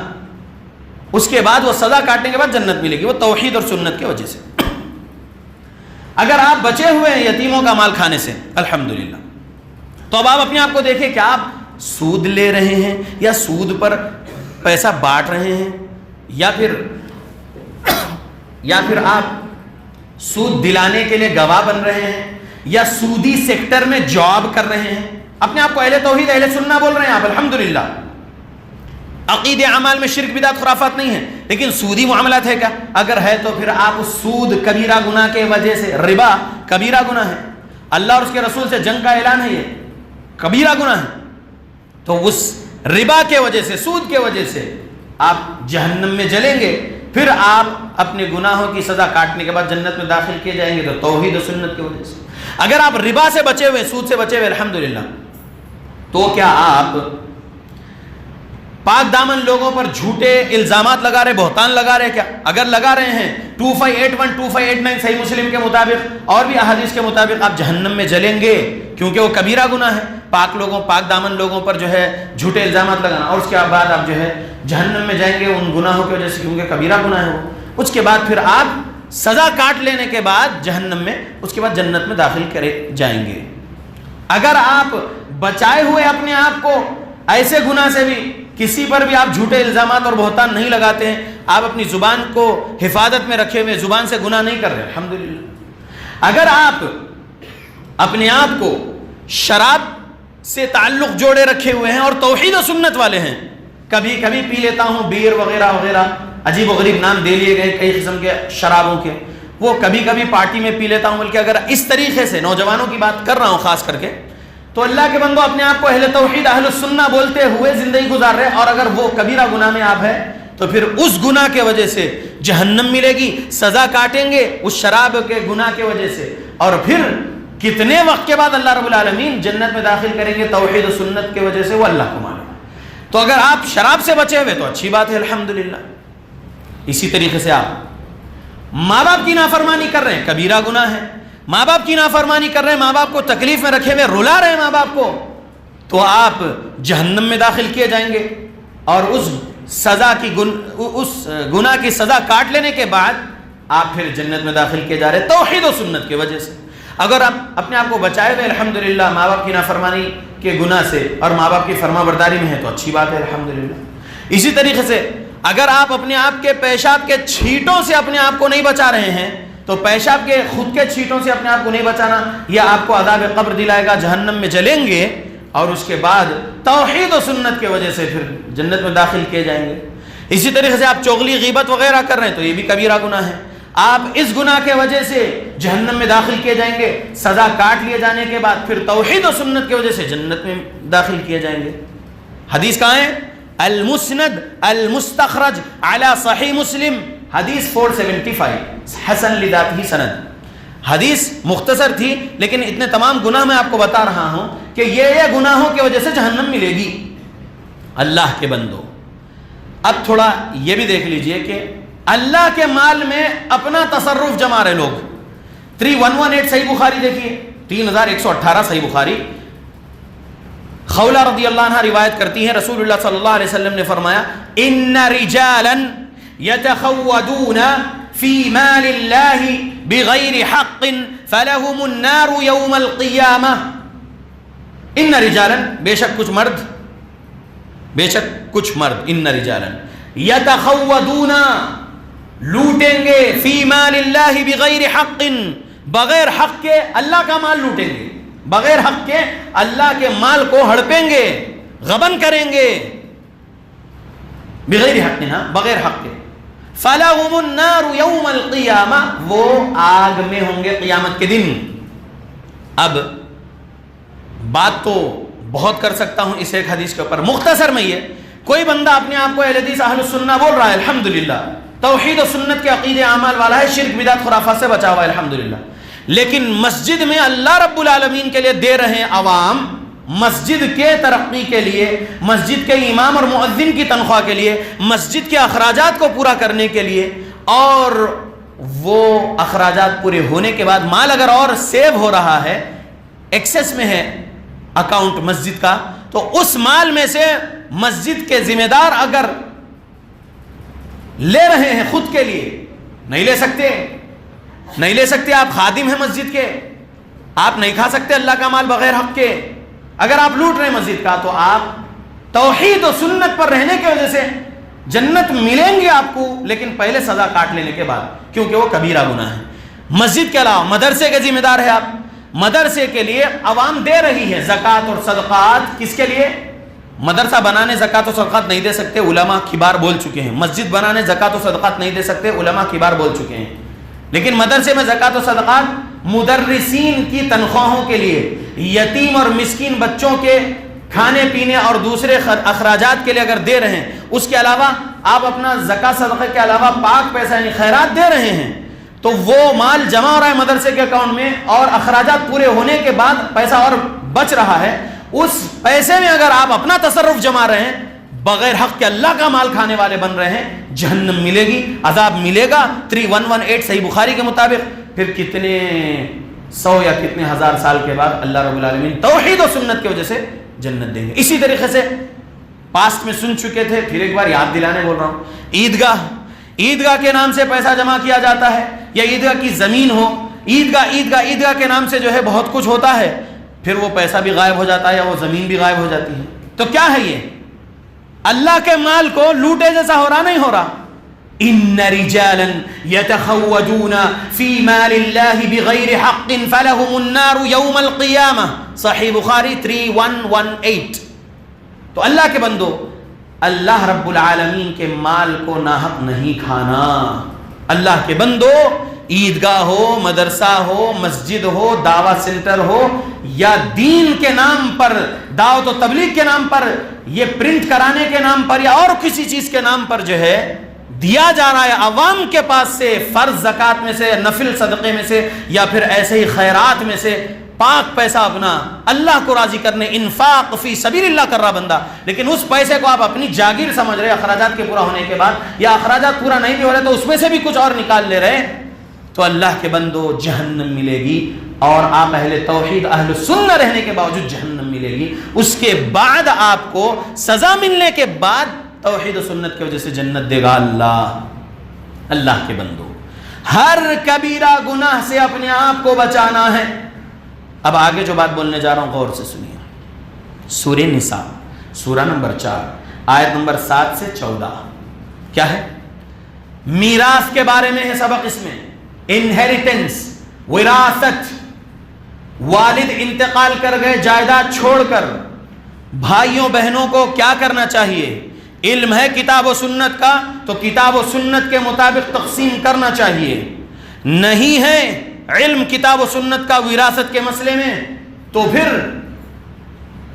اس کے بعد وہ سزا کاٹنے کے بعد جنت ملے گی، وہ توحید اور سنت کی وجہ سے۔ اگر آپ بچے ہوئے ہیں یتیموں کا مال کھانے سے، الحمدللہ، تو اب آپ اپنے آپ کو دیکھیں کہ آپ سود لے رہے ہیں یا سود پر پیسہ بانٹ رہے ہیں، یا پھر آپ سود دلانے کے لیے گواہ بن رہے ہیں، یا سودی سیکٹر میں جاب کر رہے ہیں۔ اپنے آپ کو اہل توحید اہل سنہ بول رہے ہیں آپ، الحمدللہ، عقیدے اعمال میں شرک بدعت خرافات نہیں ہے، لیکن سودی معاملات ہے کیا؟ اگر ہے تو پھر آپ سود کبیرہ گناہ کے وجہ سے، ربا کبیرہ گناہ ہے، اللہ اور اس کے رسول سے جنگ کا اعلان ہے، یہ کبیرہ گناہ ہے، تو اس ربا کے وجہ سے، سود کے وجہ سے آپ جہنم میں جلیں گے، پھر آپ اپنے گناہوں کی سزا کاٹنے کے بعد جنت میں داخل کیے جائیں گے، تو توحید و سنت کی وجہ سے۔ اگر آپ ربا سے بچے ہوئے، سود سے بچے ہوئے، الحمدللہ، تو کیا آپ پاک دامن لوگوں پر جھوٹے الزامات لگا رہے، بہتان لگا رہے کیا؟ اگر لگا رہے ہیں 2581 2589 صحیح مسلم کے مطابق اور بھی احادیث کے مطابق، آپ جہنم میں جلیں گے، کیونکہ وہ کبیرہ گناہ ہے، پاک دامن لوگوں پر جو ہے جھوٹے الزامات لگانا، اور اس کے بعد آپ جو ہے جہنم میں جائیں گے ان گناہوں کی وجہ سے، کیونکہ کبیرہ گناہ ہے وہ۔ اس کے بعد پھر آپ سزا کاٹ لینے کے بعد جہنم میں، اس کے بعد جنت میں داخل کرے جائیں گے۔ اگر آپ بچائے ہوئے اپنے آپ کو ایسے گناہ سے بھی، کسی پر بھی آپ جھوٹے الزامات اور بہتان نہیں لگاتے ہیں، آپ اپنی زبان کو حفاظت میں رکھے ہوئے، زبان سے گناہ نہیں کر رہے، الحمدللہ۔ اگر آپ اپنے آپ کو شراب سے تعلق جوڑے رکھے ہوئے ہیں اور توحید و سنت والے ہیں، کبھی کبھی پی لیتا ہوں بیئر وغیرہ وغیرہ، عجیب و غریب نام دے لیے گئے کئی قسم کے شرابوں کے، وہ کبھی کبھی پارٹی میں پی لیتا ہوں، بلکہ اگر اس طریقے سے نوجوانوں کی بات کر رہا ہوں خاص کر کے، تو اللہ کے بندو اپنے آپ کو اہل توحید اہل السنہ بولتے ہوئے زندگی گزار رہے، اور اگر وہ کبیرہ گناہ میں آپ ہیں تو پھر اس گناہ کے وجہ سے جہنم ملے گی، سزا کاٹیں گے اس شراب کے گناہ کے وجہ سے، اور پھر کتنے وقت کے بعد اللہ رب العالمین جنت میں داخل کریں گے توحید و سنت کی وجہ سے، وہ اللہ کو معلوم۔ تو اگر آپ شراب سے بچے ہوئے تو اچھی بات ہے، الحمدللہ۔ اسی طریقے سے آپ ماں باپ کی نافرمانی کر رہے ہیں، کبیرہ گناہ ہے، ماں باپ کی نافرمانی کر رہے ہیں، ماں باپ کو تکلیف میں رکھے ہوئے رلا رہے ہیں ماں باپ کو، تو آپ جہنم میں داخل کیے جائیں گے، اور اس گناہ کی سزا کاٹ لینے کے بعد آپ پھر جنت میں داخل کیے جا رہے ہیں توحید و سنت کی وجہ سے۔ اگر آپ اپنے آپ کو بچائے ہوئے الحمدللہ ماں باپ کی نافرمانی کے گناہ سے اور ماں باپ کی فرما برداری میں ہے تو اچھی بات ہے، الحمدللہ۔ اسی طریقے سے اگر آپ اپنے آپ کے پیشاب کے چھینٹوں سے اپنے آپ کو نہیں بچا رہے ہیں، تو پیشاب کے خود کے چھینٹوں سے اپنے آپ کو نہیں بچانا، یہ آپ کو عذاب قبر دلائے گا، جہنم میں جلیں گے، اور اس کے بعد توحید و سنت کی وجہ سے پھر جنت میں داخل کیے جائیں گے۔ اسی طریقے سے آپ چغلی غیبت وغیرہ کر رہے ہیں تو یہ بھی کبیرہ گناہ ہے، آپ اس گناہ کے وجہ سے جہنم میں داخل کیے جائیں گے، سزا کاٹ لیے جانے کے بعد پھر توحید و سنت کی وجہ سے جنت میں داخل کیے جائیں گے۔ حدیث کہاں ہے؟ المسند المستخرج علی صحیح مسلم حدیث 475، حسن لذاتہ سند۔ حدیث مختصر تھی، لیکن اتنے تمام گناہ میں آپ کو بتا رہا ہوں کہ یہ گناہوں کی وجہ سے جہنم ملے گی۔ اللہ کے بندو، اب تھوڑا یہ بھی دیکھ لیجئے کہ اللہ کے مال میں اپنا تصرف جما رہے لوگ۔ 3118 صحیح بخاری دیکھیے، 3118 صحیح بخاری، خولہ رضی اللہ عنہ روایت کرتی ہیں، رسول اللہ صلی اللہ علیہ وسلم نے فرمایا، ان رجالا یتخودون فی مال اللہ بغیر حق فلہم النار یوم القیامہ۔ ان رجالا، بے شک کچھ مرد، ان رجالا یتخودون، لوٹیں گے، فی مال اللہ بغیر حق، بغیر حق کے اللہ کا مال لوٹیں گے، بغیر حق کے اللہ کے مال کو ہڑپیں گے، غبن کریں گے، بغیر حق، ہاں بغیر حق کے، فلہم النار یوم القیامہ، وہ آگ میں ہوں گے قیامت کے دن۔ اب بات تو بہت کر سکتا ہوں اس ایک حدیث کے اوپر، مختصر میں یہ کوئی بندہ اپنے آپ کو اہل حدیث اہل السنہ بول رہا ہے الحمدللہ، توحید و سنت کے عقیدے اعمال والا ہے، شرک بدعت خرافات سے بچا ہوا ہے الحمدللہ، لیکن مسجد میں اللہ رب العالمین کے لیے دے رہے ہیں عوام، مسجد کے ترقی کے لیے، مسجد کے امام اور مؤذن کی تنخواہ کے لیے، مسجد کے اخراجات کو پورا کرنے کے لیے، اور وہ اخراجات پورے ہونے کے بعد مال اگر اور سیو ہو رہا ہے، ایکسس میں ہے اکاؤنٹ مسجد کا، تو اس مال میں سے مسجد کے ذمہ دار اگر لے رہے ہیں خود کے لیے، نہیں لے سکتے، آپ خادم ہیں مسجد کے، آپ نہیں کھا سکتے اللہ کا مال بغیر حق کے، اگر آپ لوٹ رہے ہیں مسجد کا تو آپ توحید و سنت پر رہنے کی وجہ سے جنت ملیں گے آپ کو، لیکن پہلے سزا کاٹ لینے کے بعد، کیونکہ وہ کبیرہ گناہ ہے۔ مسجد کے علاوہ مدرسے کے ذمہ دار ہے آپ، مدرسے کے لیے عوام دے رہی ہے زکوٰۃ اور صدقات، کس کے لیے؟ مدرسہ بنانے زکوٰۃ و صدقات نہیں دے سکتے، علماء کبار بول چکے ہیں، مسجد بنانے زکوٰۃ و صدقات نہیں دے سکتے، علماء کبار بول چکے ہیں، لیکن مدرسے میں زکوٰۃ و صدقات مدرسین کی تنخواہوں کے لیے، یتیم اور مسکین بچوں کے کھانے پینے اور دوسرے اخراجات کے لیے اگر دے رہے ہیں، اس کے علاوہ آپ اپنا زکوٰۃ صدقہ کے علاوہ پاک پیسہ یعنی خیرات دے رہے ہیں، تو وہ مال جمع ہو رہا ہے مدرسے کے اکاؤنٹ میں، اور اخراجات پورے ہونے کے بعد پیسہ اور بچ رہا ہے، اس پیسے میں اگر آپ اپنا تصرف جما رہے ہیں، بغیر حق کے اللہ کا مال کھانے والے بن رہے ہیں، جہنم ملے گی، عذاب ملے گا 3118 صحیح بخاری کے مطابق۔ پھر کتنے 100 یا کتنے ہزار سال کے بعد اللہ رب العالمین توحید و سنت کی وجہ سے جنت دیں گے۔ اسی طریقے سے پاسٹ میں سن چکے تھے، پھر ایک بار یاد دلانے بول رہا ہوں، عیدگاہ کے نام سے پیسہ جمع کیا جاتا ہے، یا عیدگاہ کی زمین ہو، عیدگاہ کے نام سے جو ہے بہت کچھ ہوتا ہے، پھر وہ پیسہ بھی غائب ہو جاتا ہے یا وہ زمین بھی غائب ہو جاتی ہے۔ تو کیا ہے یہ؟ اللہ کے مال کو لوٹے جیسا ہو رہا نہیں ہو رہا؟ ان رجالا يتخوجون في مال الله بغير حق فلهم النار يوم القيامة، صحیح بخاری 3118۔ تو اللہ کے بندو، اللہ رب العالمین کے مال کو ناحق نہیں کھانا۔ اللہ کے بندو، عیدگاہ ہو، مدرسہ ہو، مسجد ہو، دعویٰ سینٹر ہو، یا دین کے نام پر، دعوت و تبلیغ کے نام پر، یہ پرنٹ کرانے کے نام پر، یا اور کسی چیز کے نام پر جو ہے دیا جا رہا ہے عوام کے پاس سے، فرض زکوٰۃ میں سے، نفل صدقے میں سے، یا پھر ایسے ہی خیرات میں سے، پاک پیسہ اپنا اللہ کو راضی کرنے، انفاق فی سبیل اللہ کر رہا بندہ، لیکن اس پیسے کو آپ اپنی جاگیر سمجھ رہے اخراجات کے پورا ہونے کے بعد، یا اخراجات پورا نہیں بھی ہو رہے تو اس میں سے بھی کچھ اور نکال لے رہے، تو اللہ کے بندو جہنم ملے گی، اور آپ اہل توحید اہل سنہ رہنے کے باوجود جہنم ملے گی۔ اس کے بعد آپ کو سزا ملنے کے بعد توحید و سنت کی وجہ سے جنت دے گا اللہ کے بندو، ہر کبیرہ گناہ سے اپنے آپ کو بچانا ہے۔ اب آگے جو بات بولنے جا رہا ہوں غور سے سنیے، سورہ نساء سورہ نمبر 4 آیت نمبر 7 سے 14 کیا ہے؟ میراث کے بارے میں ہے سبق، اس میں انہیریٹنس، وراثت، والد انتقال کر گئے جائیداد چھوڑ کر، بھائیوں بہنوں کو کیا کرنا چاہیے؟ علم ہے کتاب و سنت کا تو کتاب و سنت کے مطابق تقسیم کرنا چاہیے، نہیں ہے علم کتاب و سنت کا وراثت کے مسئلے میں تو پھر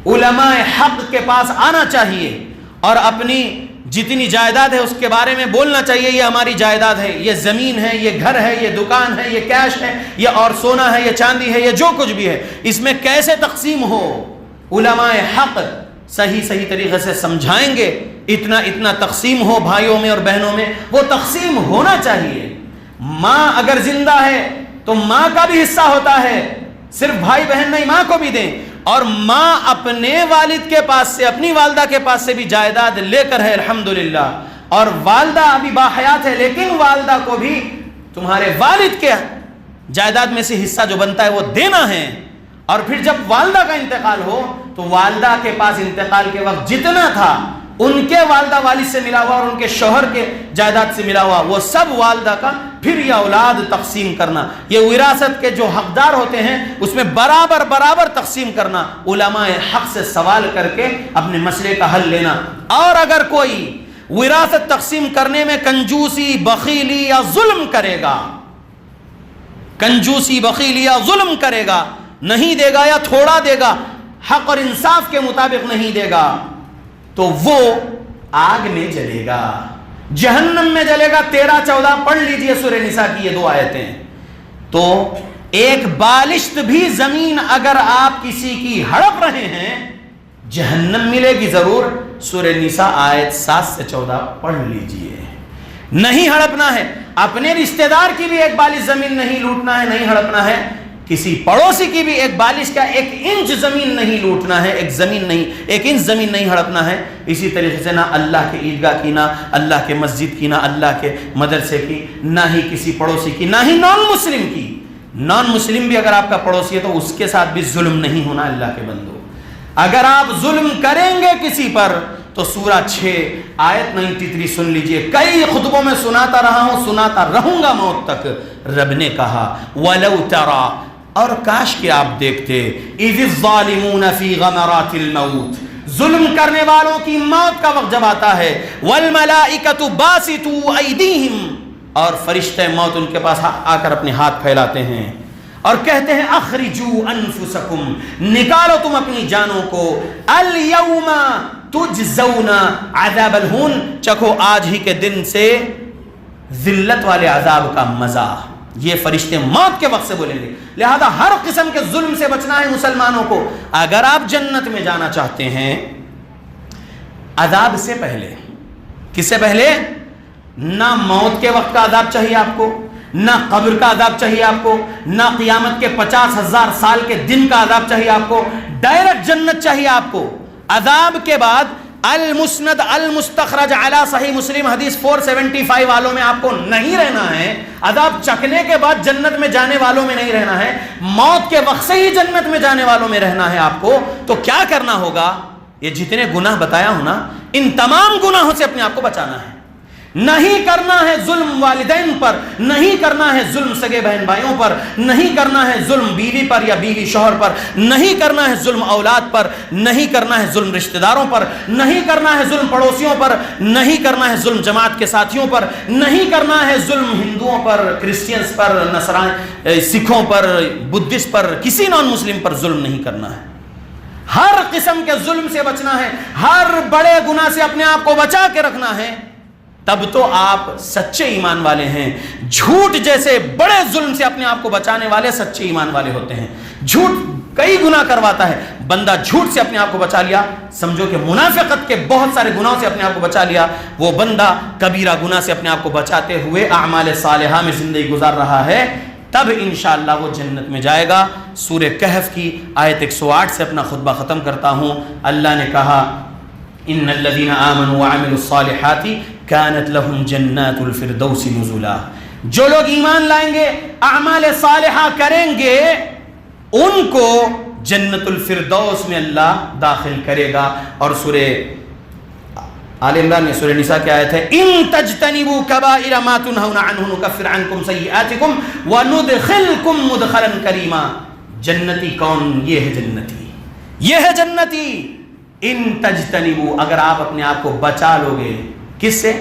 علماء حق کے پاس آنا چاہیے اور اپنی جتنی جائیداد ہے اس کے بارے میں بولنا چاہیے، یہ ہماری جائیداد ہے، یہ زمین ہے، یہ گھر ہے، یہ دکان ہے، یہ کیش ہے، یہ اور سونا ہے، یہ چاندی ہے، یہ جو کچھ بھی ہے، اس میں کیسے تقسیم ہو، علماء حق صحیح طریقے سے سمجھائیں گے، اتنا تقسیم ہو بھائیوں میں اور بہنوں میں، وہ تقسیم ہونا چاہیے۔ ماں اگر زندہ ہے تو ماں کا بھی حصہ ہوتا ہے، صرف بھائی بہن نہیں، ماں کو بھی دیں، اور ماں اپنے والد کے پاس سے، اپنی والدہ کے پاس سے بھی جائیداد لے کر ہے الحمدللہ، اور والدہ ابھی باحیات ہے لیکن والدہ کو بھی تمہارے والد کے جائیداد میں سے حصہ جو بنتا ہے وہ دینا ہے۔ اور پھر جب والدہ کا انتقال ہو تو والدہ کے پاس انتقال کے وقت جتنا تھا ان کے والدہ والد سے ملا ہوا اور ان کے شوہر کے جائیداد سے ملا ہوا وہ سب والدہ کا، پھر یہ اولاد تقسیم کرنا، یہ وراثت کے جو حقدار ہوتے ہیں اس میں برابر تقسیم کرنا، علماء حق سے سوال کر کے اپنے مسئلے کا حل لینا۔ اور اگر کوئی وراثت تقسیم کرنے میں کنجوسی، بخیلی یا ظلم کرے گا، کنجوسی، بخیلی یا ظلم کرے گا، نہیں دے گا یا تھوڑا دے گا، حق اور انصاف کے مطابق نہیں دے گا، تو وہ آگ میں جلے گا، جہنم میں جلے گا۔ 13-14 پڑھ لیجئے سورہ نساء کی یہ 2 آیتیں۔ تو ایک بالشت بھی زمین اگر آپ کسی کی ہڑپ رہے ہیں جہنم ملے گی ضرور۔ سورہ نساء آیت 7 سے 14 پڑھ لیجئے۔ نہیں ہڑپنا ہے، اپنے رشتہ دار کی بھی ایک بالش زمین نہیں لوٹنا ہے، نہیں ہڑپنا ہے، کسی پڑوسی کی بھی ایک بالش کا 1 انچ زمین نہیں لوٹنا ہے، 1 انچ زمین نہیں ہڑپنا ہے۔ اسی طریقے سے نہ اللہ کے عیدگاہ کی، نہ اللہ کے مسجد کی، نہ اللہ کے مدرسے کی، نہ ہی کسی پڑوسی کی، نہ ہی نان مسلم کی۔ نان مسلم بھی اگر آپ کا پڑوسی ہے تو اس کے ساتھ بھی ظلم نہیں ہونا اللہ کے بندو۔ اگر آپ ظلم کریں گے کسی پر تو سورہ 6 آیت 93 سن لیجئے، کئی خطبوں میں سناتا رہا ہوں، سناتا رہوں گا موت تک۔ رب نے کہا وَلَوْ تَرَى، اور کاش کہ آپ دیکھتے، اِذِ الظَّالِمُونَ فِي غَمَرَاتِ الْمَوْتِ، ظلم کرنے والوں کی موت کا وقت جب آتا ہے، وَالْمَلَائِكَةُ بَاسِطُو أَيْدِيهِمْ، اور فرشتے موت ان کے پاس آ کر اپنے ہاتھ پھیلاتے ہیں اور کہتے ہیں اخرجوا انفسکم، نکالو تم اپنی جانوں کو، الیوم تجزون عذاب الہون، چکھو آج ہی کے دن سے ذلت والے عذاب کا مزہ۔ یہ فرشتے موت کے وقت سے بولیں گے۔ لہذا ہر قسم کے ظلم سے بچنا ہے مسلمانوں کو۔ اگر آپ جنت میں جانا چاہتے ہیں عذاب سے پہلے، کس سے پہلے؟ نہ موت کے وقت کا عذاب چاہیے آپ کو، نہ قبر کا عذاب چاہیے آپ کو، نہ قیامت کے 50,000 سال کے دن کا عذاب چاہیے آپ کو، ڈائریکٹ جنت چاہیے آپ کو۔ عذاب کے بعد المسند المستخرج علی صحیح مسلم حدیث 475 والوں میں آپ کو نہیں رہنا ہے، عذاب چکھنے کے بعد جنت میں جانے والوں میں نہیں رہنا ہے، موت کے وقت سے ہی جنت میں جانے والوں میں رہنا ہے آپ کو۔ تو کیا کرنا ہوگا؟ یہ جتنے گناہ بتایا ہوں نا، ان تمام گناہوں سے اپنے آپ کو بچانا ہے۔ نہیں کرنا ہے ظلم والدین پر، نہیں کرنا ہے ظلم سگے بہن بھائیوں پر، نہیں کرنا ہے ظلم بیوی پر یا بیوی شوہر پر، نہیں کرنا ہے ظلم اولاد پر، نہیں کرنا ہے ظلم رشتہ داروں پر، نہیں کرنا ہے ظلم پڑوسیوں پر، نہیں کرنا ہے ظلم جماعت کے ساتھیوں پر، نہیں کرنا ہے ظلم ہندوؤں پر، کرسچنز پر، سکھوں پر، بدھسٹ پر، کسی نان مسلم پر ظلم نہیں کرنا ہے۔ ہر قسم کے ظلم سے بچنا ہے، ہر بڑے گناہ سے اپنے آپ کو بچا کے رکھنا ہے، تب تو آپ سچے ایمان والے ہیں۔ جھوٹ جیسے بڑے ظلم سے اپنے آپ کو بچانے والے سچے ایمان والے ہوتے ہیں۔ جھوٹ کئی گناہ کرواتا ہے، بندہ جھوٹ سے اپنے آپ کو بچا لیا، سمجھو کہ منافقت کے بہت سارے گناہوں سے اپنے آپ کو بچا لیا، وہ بندہ کبیرہ گناہ سے اپنے آپ کو بچاتے ہوئے اعمال صالحہ میں زندگی گزار رہا ہے، تب انشاءاللہ وہ جنت میں جائے گا۔ سورہ کہف کی آیت 108 سے اپنا خطبہ ختم کرتا ہوں۔ اللہ نے کہا ان الذين آمنوا وعملوا الصالحات كانت لهم جنات الفردوس نزلا، جو لوگ ایمان لائیں گے، اعمال صالحہ کریں گے، ان کو جنت الفردوس میں اللہ داخل کرے گا۔ اور سورہ آل عمران میں سورہ نساء کی آیت ہے ان تجتنبوا کبائر ما تنهون عنه نكفر عنكم سیئاتکم وندخلکم مدخلا کریما۔ جنتی کون؟ یہ ہے جنتی، یہ ہے جنتی۔ ان تجتنبوا، اگر آپ اپنے آپ کو بچا لو گے، کس سے؟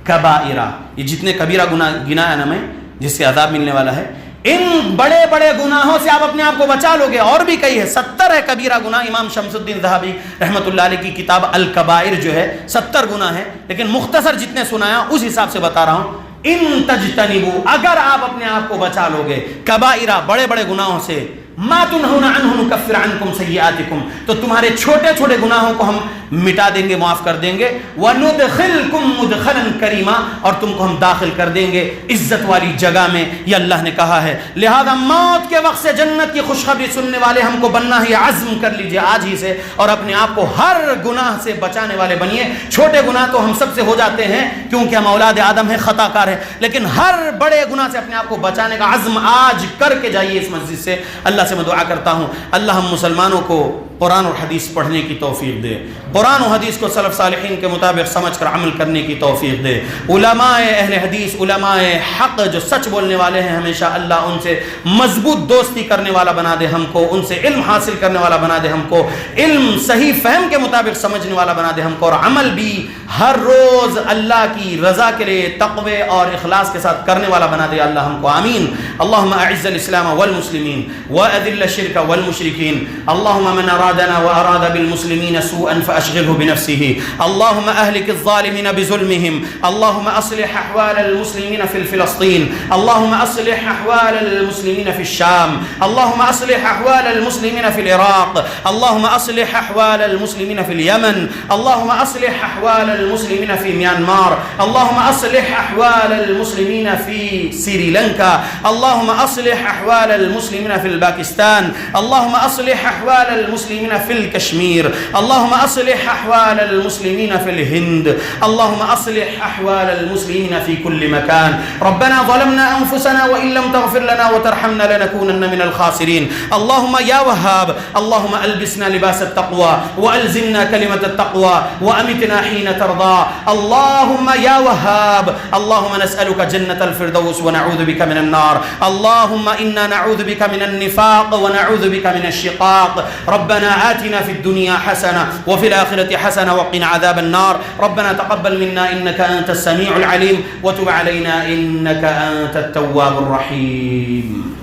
کبائرہ، یہ جتنے کبیرہ گناہ گناہ نا میں جس سے عذاب ملنے والا ہے، ان بڑے بڑے گناہوں سے آپ اپنے آپ کو بچا لو گے۔ اور بھی کئی ہے، 70 ہے کبیرہ گناہ۔ امام شمس الدین ذہبی رحمۃ اللہ علیہ کی کتاب الکبائر جو ہے 70 گناہ ہے، لیکن مختصر جتنے سنایا اس حساب سے بتا رہا ہوں۔ ان تجتنبوا، اگر آپ اپنے آپ کو بچا لو گے کبائرہ بڑے بڑے گناہوں سے، ما تنہون عنہ نکفر عنکم سیئاتکم، تو تمہارے چھوٹے چھوٹے گناہوں کو ہم مٹا دیں گے، معاف کر دیں گے، وندخلکم مدخلا کریما، اور تم کو ہم داخل کر دیں گے عزت والی جگہ میں، یہ اللہ نے کہا ہے۔ لہذا موت کے وقت سے جنت کی خوشخبری سننے والے ہم کو بننا ہے، عزم کر لیجئے آج ہی سے، اور اپنے آپ کو ہر گناہ سے بچانے والے بنیے۔ چھوٹے گناہ تو ہم سب سے ہو جاتے ہیں کیونکہ ہم اولاد آدم ہیں، خطا کار ہیں، لیکن ہر بڑے گناہ سے اپنے آپ کو بچانے کا عزم آج کر کے جائیے اس مسجد سے۔ اللہ سے میں دعا کرتا ہوں اللہ ہم مسلمانوں کو قرآن اور حدیث پڑھنے کی توفیق دے، قرآن و حدیث کو سلف صالحین کے مطابق سمجھ کر عمل کرنے کی توفیق دے۔ علماء اہل حدیث، علماء حق جو سچ بولنے والے ہیں، ہمیشہ اللہ ان سے مضبوط دوستی کرنے والا بنا دے ہم کو، ان سے علم حاصل کرنے والا بنا دے ہم کو، علم صحیح فہم کے مطابق سمجھنے والا بنا دے ہم کو، اور عمل بھی ہر روز اللہ کی رضا کے لیے تقوی اور اخلاص کے ساتھ کرنے والا بنا دے اللہ ہم کو، آمین۔ اللہم اعز الاسلام والمسلمین واذل الشرک والمشرکین، اللہم من اراد أرادنا وأراد بالمسلمين سوءا فأشغله بنفسه. اللهم أهلك الظالمين بظلمهم. اللهم أصلح أحوال المسلمين في فلسطين. اللهم أصلح أحوال المسلمين في الشام. اللهم أصلح أحوال المسلمين في العراق. اللهم أصلح أحوال المسلمين في اليمن. اللهم أصلح أحوال المسلمين في ميانمار. اللهم أصلح أحوال المسلمين في سريلانكا. اللهم أصلح أحوال المسلمين في باكستان. اللهم أصلح أحوال المسلمين في الكشمير. اللهم أصلح أحوال المسلمين في الهند. اللهم أصلح أحوال المسلمين في كل مكان. ربنا ظلمنا أنفسنا وإن لم تغفر لنا وترحمنا لنكونن من الخاسرين. اللهم يا وهاب، اللهم ألبسنا لباس التقوى وألزمنا كلمة التقوى وأمتنا حين ترضى. اللهم يا وهاب، اللهم نسألك جنة الفردوس ونعوذ بك من النار. اللهم إنا نعوذ بك من النفاق ونعوذ بك من الشقاق. ربنا آتنا في الدنيا حسنة وفي الآخرة حسنة وقنا عذاب النار. ربنا تقبل منا إنك أنت السميع العليم وتب علينا إنك أنت التواب الرحيم.